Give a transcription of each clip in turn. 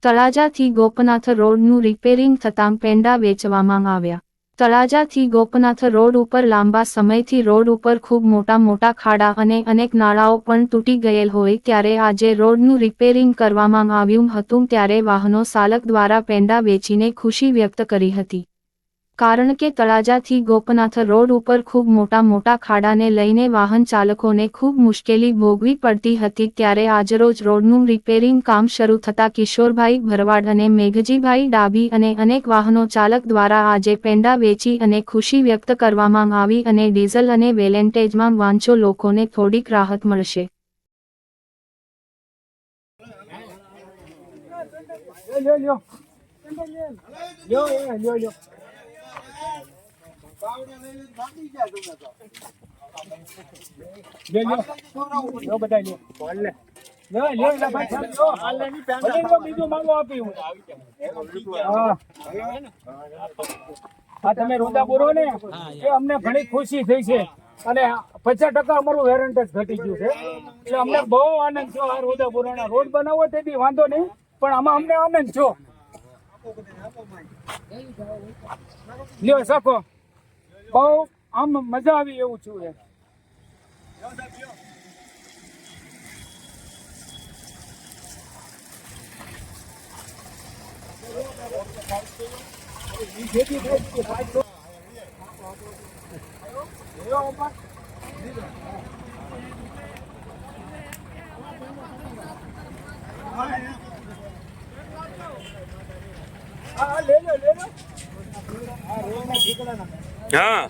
તળાજાથી ગોપનાથ રોડનું રિપેરિંગ થતાં પેંડા વેચવામાં આવ્યા। તળાજાથી ગોપનાથ રોડ ઉપર લાંબા સમયથી રોડ ઉપર ખૂબ મોટા ખાડા અને અનેક નાળાઓ પણ તૂટી ગયેલ હોય ત્યારે આજે રોડનું રિપેરિંગ કરવામાં આવ્યું હતું ત્યારે વાહનો ચાલક દ્વારા પેંડા વેચીને ખુશી વ્યક્ત કરી હતી। કારણ કે તળાજાથી ગોપનાથ રોડ ઉપર ખૂબ મોટા ખાડાને લઈને વાહન ચાલકોને ખૂબ મુશ્કેલી ભોગવી પડતી હતી ત્યારે આજરોજ રોડનું રિપેરિંગ કામ શરૂ થતાં કિશોરભાઈ ભરવાડ અને મેઘજીભાઈ ડાભી અને અનેક વાહનો ચાલક દ્વારા આજે પેંડા વેચી અને ખુશી વ્યક્ત કરવામાં આવી અને ડીઝલ અને વેલેન્ટેજમાં વાંચો લોકોને થોડીક રાહત મળશે। તમે રોદા બોરો ને એ અમને ઘણી ખુશી થઈ છે અને 50% અમારું વેરંટેજ ઘટી ગયું છે એટલે અમને બહુ આનંદ છો। આ રોદા બોરાના રોડ બનાવો તેથી વાંધો નહીં પણ આમાં અમને આનંદ છો। લ્યો શકો બહુ આમ મજા આવી એવું છું। हाँ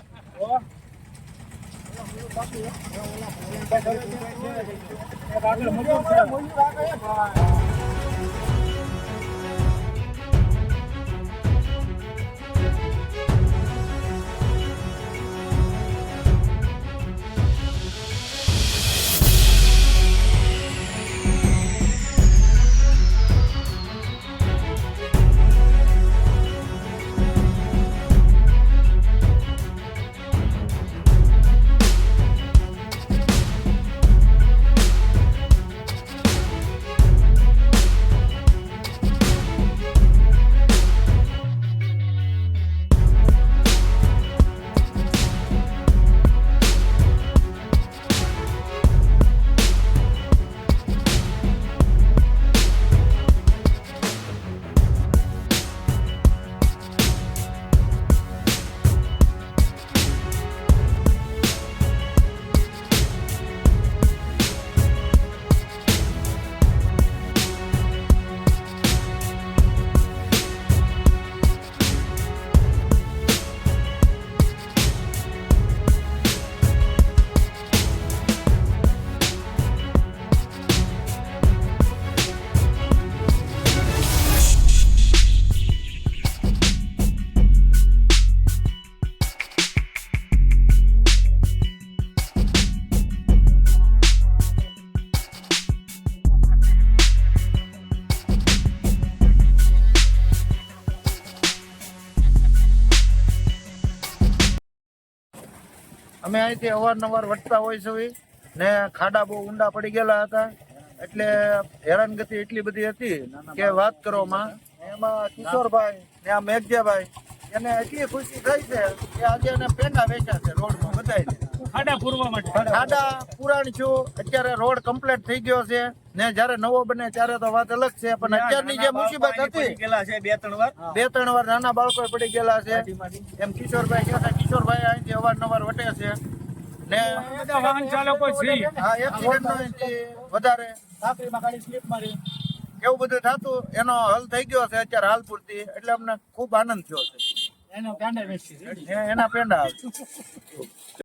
અમે અહીંથી અવારનવાર વટતા હોય છે ને ખાડા બહુ ઊંડા પડી ગયેલા હતા એટલે હેરાનગતિ એટલી બધી હતી કે વાત કરવામાં એમાં કિશોરભાઈ ને આ મેઘજાભાઈ એને એટલી ખુશી થઈ છે કે આજે એને પેંડા વેચ્યા છે રોડમાં બધાય ખાડા પૂરવા માટે ખાડા પુરાણ છું અત્યારે રોડ કમ્પ્લીટ થઈ ગયો છે ને જયારે નવો બને ત્યારે તો વાત અલગ છે પણ અત્યારની જે મુસીબત હતી બે ત્રણ વાર નાના બાળકો પડી ગયેલા છે એમ કિશોરભાઈ કહેતા કિશોરભાઈ અહીંથી અવારનવાર વટે છે ને વાહન ચાલકો છે હા એક્સિડન્ટ વધારે સાંકળીમાં ગાડી સ્લીપ મારી એવું બધું થતું એનો હલ થઈ ગયો છે અત્યારે હાલ પૂરતી એટલે અમને ખૂબ આનંદ થયો છે એનો પેંડા વેચી એના પેંડા